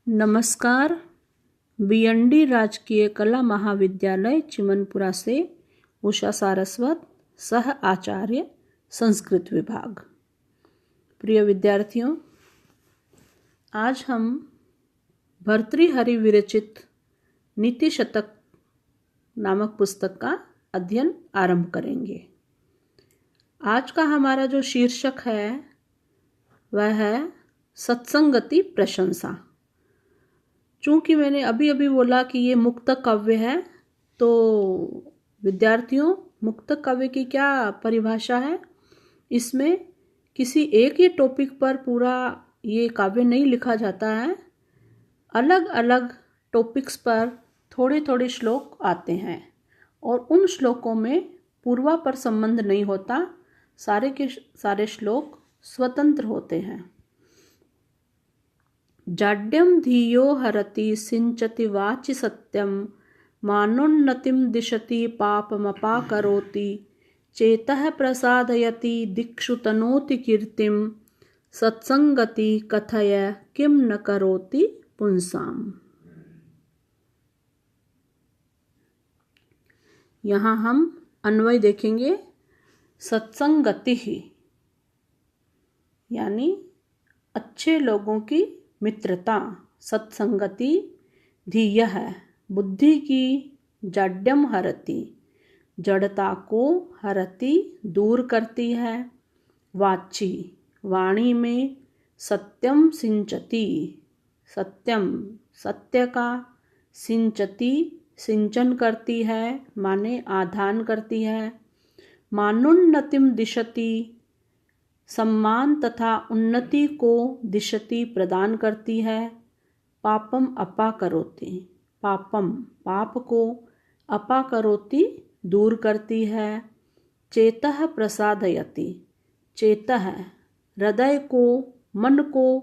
नमस्कार। बीएनडी राजकीय कला महाविद्यालय चिमनपुरा से उषा सारस्वत, सह आचार्य संस्कृत विभाग। प्रिय विद्यार्थियों, आज हम भर्तृहरि विरचित नीति शतक नामक पुस्तक का अध्ययन आरंभ करेंगे। आज का हमारा जो शीर्षक है वह है सत्संगति प्रशंसा। चूँकि मैंने अभी अभी बोला कि ये मुक्तक काव्य है, तो विद्यार्थियों, मुक्तक काव्य की क्या परिभाषा है? इसमें किसी एक ही टॉपिक पर पूरा ये काव्य नहीं लिखा जाता है। अलग अलग टॉपिक्स पर थोड़े थोड़े श्लोक आते हैं और उन श्लोकों में पूर्वापर संबंध नहीं होता। सारे के सारे श्लोक स्वतंत्र होते हैं। जाड्यम धियो हरति सिंचति वाचि सत्यम मानोन्नतिम दिशति पापमपाकरोति चेतः प्रसादयति दिक्षु तनोति कीर्तिम सत्संगति कथय किम न करोति पुंसाम। यहाँ हम अन्वय देखेंगे। सत्संगति ही यानी अच्छे लोगों की मित्रता, सत्संगति धीय है, बुद्धि की, जाड्यम हरति, जड़ता को, हरति दूर करती है, वाची वाणी में, सत्यम सिंचति सत्यम सत्य का, सिंचति सिंचन करती है माने आधान करती है, मानोन्नतिम दिशति सम्मान तथा उन्नति को, दिशति प्रदान करती है, पापम अपाकरोति पापम पाप को, अपाकरोति दूर करती है, चेतः प्रसादयति चेतः हृदय को, मन को,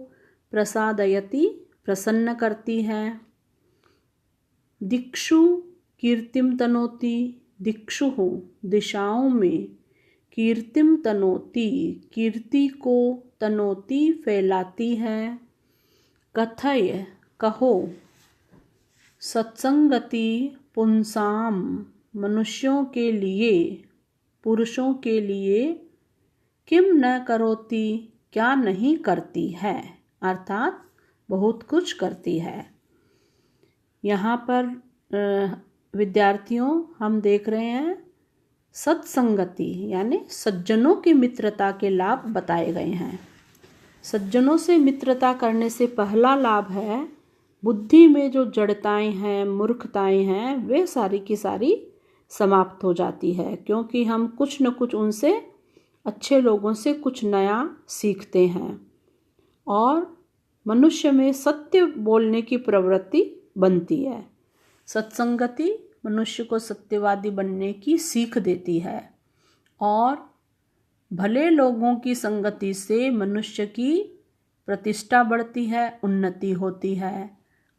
प्रसादयति प्रसन्न करती है, दिक्षु कीर्तिम तनोति दिक्षु दिशाओं में, कीर्तिम तनोति कीर्ति को, तनोति फैलाती है, कथय कहो, सत्संगति पुंसाम मनुष्यों के लिए, पुरुषों के लिए, किम न करोति क्या नहीं करती है, अर्थात बहुत कुछ करती है। यहाँ पर विद्यार्थियों हम देख रहे हैं सत्संगति यानी सज्जनों की मित्रता के लाभ बताए गए हैं। सज्जनों से मित्रता करने से पहला लाभ है बुद्धि में जो जड़ताएं हैं, मूर्खताएं हैं, वे सारी की सारी समाप्त हो जाती है, क्योंकि हम कुछ न कुछ उनसे, अच्छे लोगों से कुछ नया सीखते हैं और मनुष्य में सत्य बोलने की प्रवृत्ति बनती है। सत्संगति मनुष्य को सत्यवादी बनने की सीख देती है और भले लोगों की संगति से मनुष्य की प्रतिष्ठा बढ़ती है, उन्नति होती है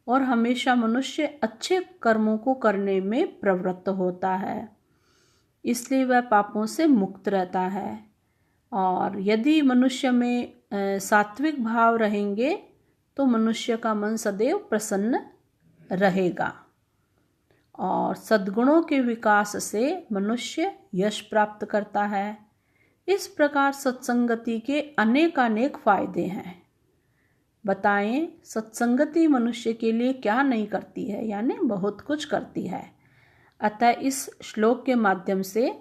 और हमेशा मनुष्य अच्छे कर्मों को करने में प्रवृत्त होता है, इसलिए वह पापों से मुक्त रहता है। और यदि मनुष्य में सात्विक भाव रहेंगे तो मनुष्य का मन सदैव प्रसन्न रहेगा और सद्गुणों के विकास से मनुष्य यश प्राप्त करता है। इस प्रकार सत्संगति के अनेक फायदे हैं। बताएं, सत्संगति मनुष्य के लिए क्या नहीं करती है? यानी बहुत कुछ करती है। अतः इस श्लोक के माध्यम से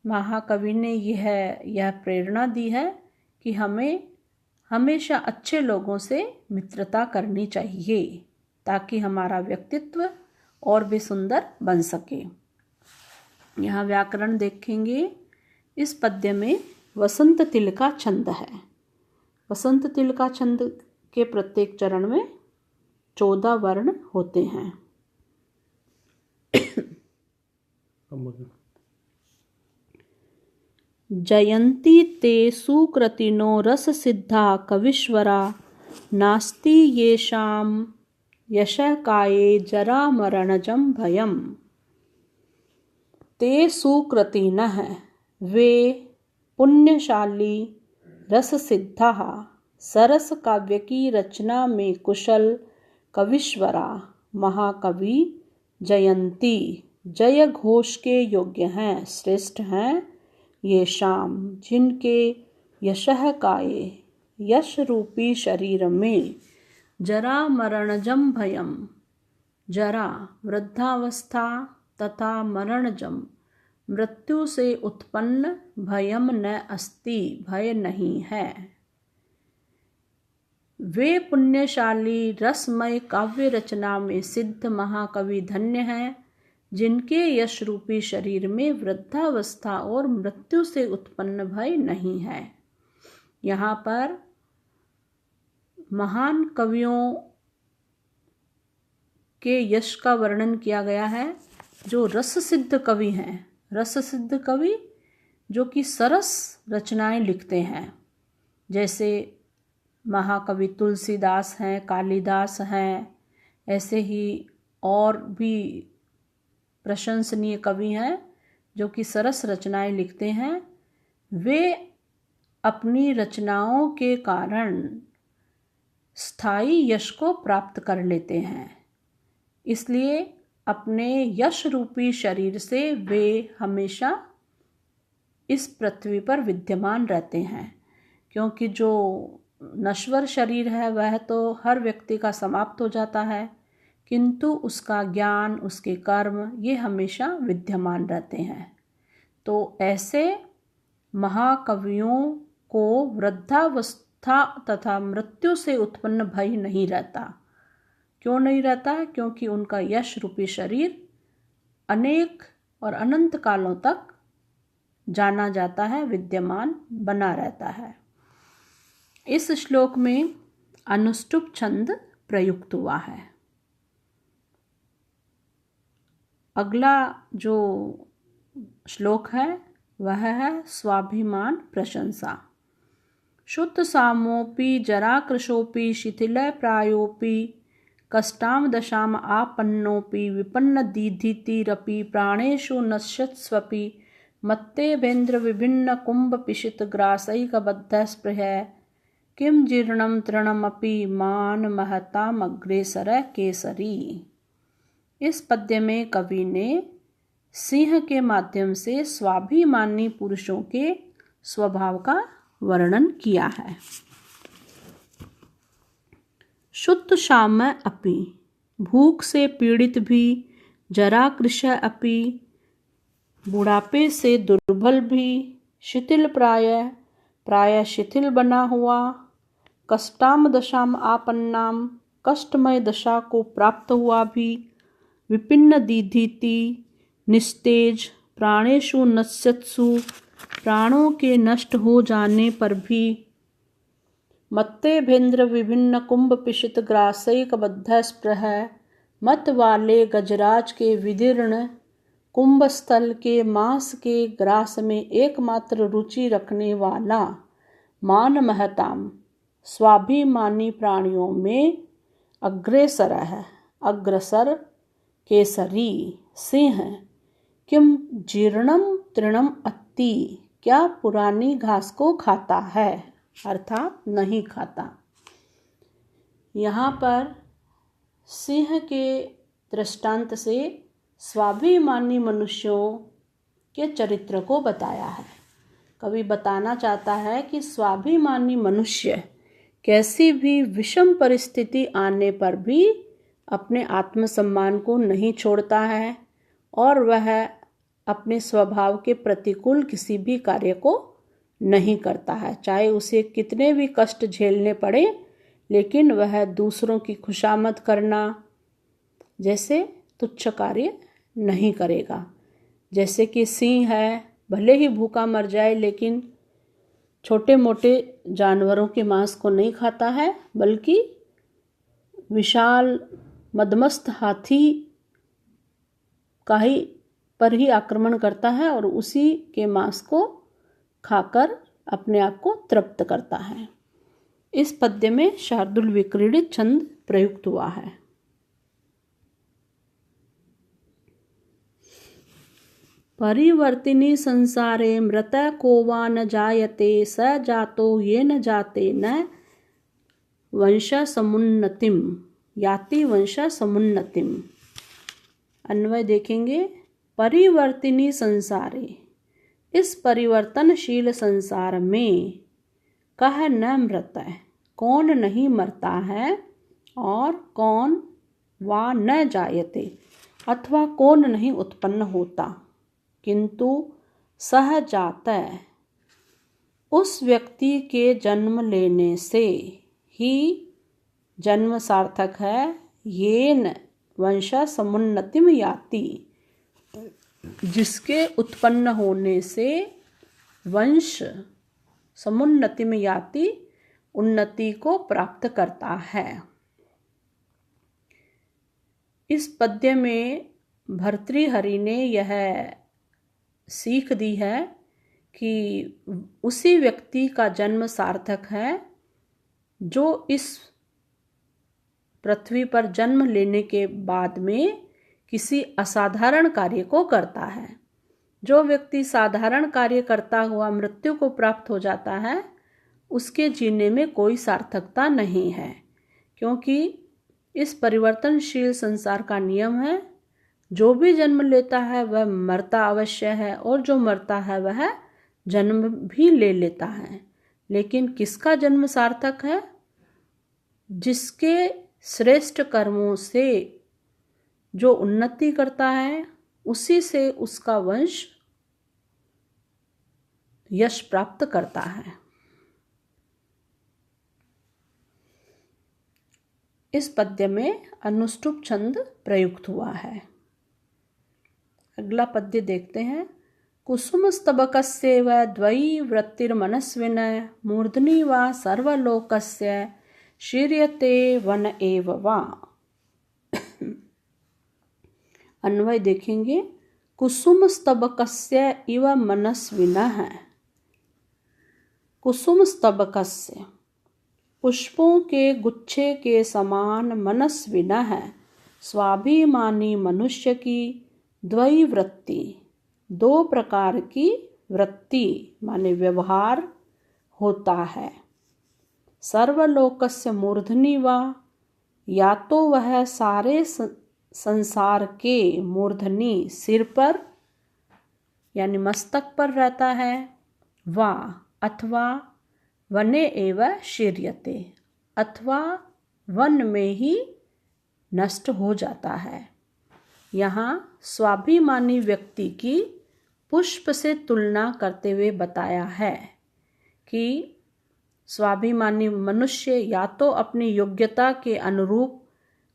महाकवि ने यह प्रेरणा दी है कि हमें हमेशा अच्छे लोगों से मित्रता करनी चाहिए ताकि हमारा व्यक्तित्व और भी सुंदर बन सके। यहाँ व्याकरण देखेंगे। इस पद्य में वसंत तिल का छंद है। वसंत तिल का छंद के प्रत्येक चरण में 14 वर्ण होते हैं। जयंती ते सुकृतिनो रस सिद्धा कविश्वरा नास्ति येषां यशः काये जरा मरणजं भयम्। ते सुकृतिनः वे पुण्यशाली, रस सिद्धा सरस काव्य की रचना में कुशल, कविश्वरा महाकवि जयंती जय घोष के योग्य हैं, श्रेष्ठ हैं ये शाम जिनके यशः काये यश रूपी शरीर में जरा मरणजम भयम, जरा वृद्धावस्था तथा मरणजम मृत्यु से उत्पन्न भयम न अस्ति, भय नहीं है। वे पुण्यशाली रसमय काव्य रचना में सिद्ध महाकवि धन्य हैं जिनके यश रूपी शरीर में वृद्धावस्था और मृत्यु से उत्पन्न भय नहीं है। यहाँ पर महान कवियों के यश का वर्णन किया गया है जो रस सिद्ध कवि हैं। रस सिद्ध कवि जो कि सरस रचनाएं लिखते हैं, जैसे महाकवि तुलसीदास हैं, कालिदास हैं, ऐसे ही और भी प्रशंसनीय कवि हैं जो कि सरस रचनाएं लिखते हैं। वे अपनी रचनाओं के कारण स्थायी यश को प्राप्त कर लेते हैं, इसलिए अपने यश रूपी शरीर से वे हमेशा इस पृथ्वी पर विद्यमान रहते हैं, क्योंकि जो नश्वर शरीर है वह तो हर व्यक्ति का समाप्त हो जाता है, किंतु उसका ज्ञान, उसके कर्म ये हमेशा विद्यमान रहते हैं। तो ऐसे महाकवियों को वृद्धावस्था तथा मृत्यु से उत्पन्न भय नहीं रहता। क्यों नहीं रहता? क्योंकि उनका यश रूपी शरीर अनेक और अनंत कालों तक जाना जाता है, विद्यमान बना रहता है। इस श्लोक में अनुष्टुप छंद प्रयुक्त हुआ है। अगला जो श्लोक है वह है स्वाभिमान प्रशंसा। शुद्ध सामोपि जराकृशोपि शिथिल प्रायोपि कष्टाम दशाम आपन्नोपि विपन्न दीधितिरपि प्राणेषु नश्यत्स्वपि मत्तेभेन्द्र विभिन्न कुंभ पिशित ग्रासैकबद्ध स्पृह किम जीर्णम तृणमपि मान महताम अग्रेसर केसरी। इस पद्य में कवि ने सिंह के माध्यम से स्वाभिमानी पुरुषों के स्वभाव का वर्णन किया है। शुद्ध शाम अपि, भूख से पीड़ित भी, जरा कृश अपि, बुढ़ापे से दुर्बल भी, शिथिल प्राय शिथिल बना हुआ, कष्टाम दशाम आपन्नाम, कष्टमय दशा को प्राप्त हुआ भी, विपिन्न दीधिति, निस्तेज, प्राणेषु नश्यत्सु, प्राणों के नष्ट हो जाने पर भी, मत्तेभेन्द्र विभिन्न कुंभ पिशित ग्रासैकबद्ध स्पृह, मत वाले गजराज के विदीर्ण कुंभ स्थल के मांस के ग्रास में एकमात्र रुचि रखने वाला, मान महताम, स्वाभिमानी प्राणियों में अग्रेसर है, अग्रसर, केसरी, सिंह, किम जीर्णम तृणम अत्ति, क्या पुरानी घास को खाता है, अर्थात नहीं खाता। यहाँ पर सिंह के दृष्टांत से स्वाभिमानी मनुष्यों के चरित्र को बताया है। कवि बताना चाहता है कि स्वाभिमानी मनुष्य कैसी भी विषम परिस्थिति आने पर भी अपने आत्मसम्मान को नहीं छोड़ता है और वह अपने स्वभाव के प्रतिकूल किसी भी कार्य को नहीं करता है, चाहे उसे कितने भी कष्ट झेलने पड़े, लेकिन वह दूसरों की खुशामद करना जैसे तुच्छ कार्य नहीं करेगा। जैसे कि सिंह है, भले ही भूखा मर जाए लेकिन छोटे मोटे जानवरों के मांस को नहीं खाता है, बल्कि विशाल मदमस्त हाथी पर ही आक्रमण करता है और उसी के मांस को खाकर अपने आप को तृप्त करता है। इस पद्य में शार्दुल विक्रीडित छंद प्रयुक्त हुआ है। परिवर्तिनी संसारे मृत को वा न जायते, स जातो ये न जाते न वंश समुन्नतिम। याति वंश समुन्नतिम। अन्वय देखेंगे। परिवर्तिनी संसारे, इस परिवर्तनशील संसार में कह न मृत, कौन नहीं मरता है, और कौन वा न जायते, अथवा कौन नहीं उत्पन्न होता, किंतु सह जाता, उस व्यक्ति के जन्म लेने से ही जन्म सार्थक है। येन वंश समुन्नतिम याति, जिसके उत्पन्न होने से वंश समुन्नतिम याति, उन्नति को प्राप्त करता है। इस पद्य में भर्तृहरि ने यह सीख दी है कि उसी व्यक्ति का जन्म सार्थक है जो इस पृथ्वी पर जन्म लेने के बाद में किसी असाधारण कार्य को करता है। जो व्यक्ति साधारण कार्य करता हुआ मृत्यु को प्राप्त हो जाता है, उसके जीने में कोई सार्थकता नहीं है, क्योंकि इस परिवर्तनशील संसार का नियम है, जो भी जन्म लेता है वह मरता अवश्य है, और जो मरता है वह जन्म भी ले लेता है। लेकिन किसका जन्म सार्थक है? जिसके श्रेष्ठ कर्मों से जो उन्नति करता है, उसी से उसका वंश यश प्राप्त करता है। इस पद्य में अनुष्टुप छंद प्रयुक्त हुआ है। अगला पद्य देखते हैं। कुसुम स्तबकस्यैव द्वयी वृत्तिर्मनस्विन, मूर्धनि वा सर्वलोकस्य शीर्यते वन एव वा। अन्वय देखेंगे। कुसुम स्तबकस्य इव मनस्विनः। कुसुम स्तबकस्य, पुष्पों के गुच्छे के समान मनस्विनः, स्वाभिमानी मनुष्य की द्वयी वृत्ति, दो प्रकार की वृत्ति माने व्यवहार होता है। सर्वलोकस्य मूर्धनि वा, या तो वह सारे संसार के मूर्धनि सिर पर यानी मस्तक पर रहता है, वा अथवा वने एव शीर्यते, अथवा वन में ही नष्ट हो जाता है। यहाँ स्वाभिमानी व्यक्ति की पुष्प से तुलना करते हुए बताया है कि स्वाभिमानी मनुष्य या तो अपनी योग्यता के अनुरूप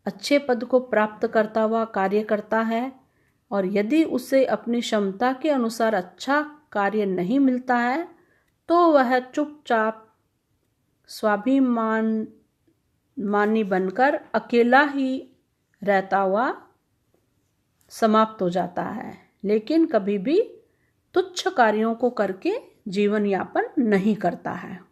अच्छे पद को प्राप्त करता हुआ कार्य करता है, और यदि उसे अपनी क्षमता के अनुसार अच्छा कार्य नहीं मिलता है तो वह चुपचाप स्वाभिमानी बनकर अकेला ही रहता हुआ समाप्त हो जाता है, लेकिन कभी भी तुच्छ कार्यों को करके जीवन यापन नहीं करता है।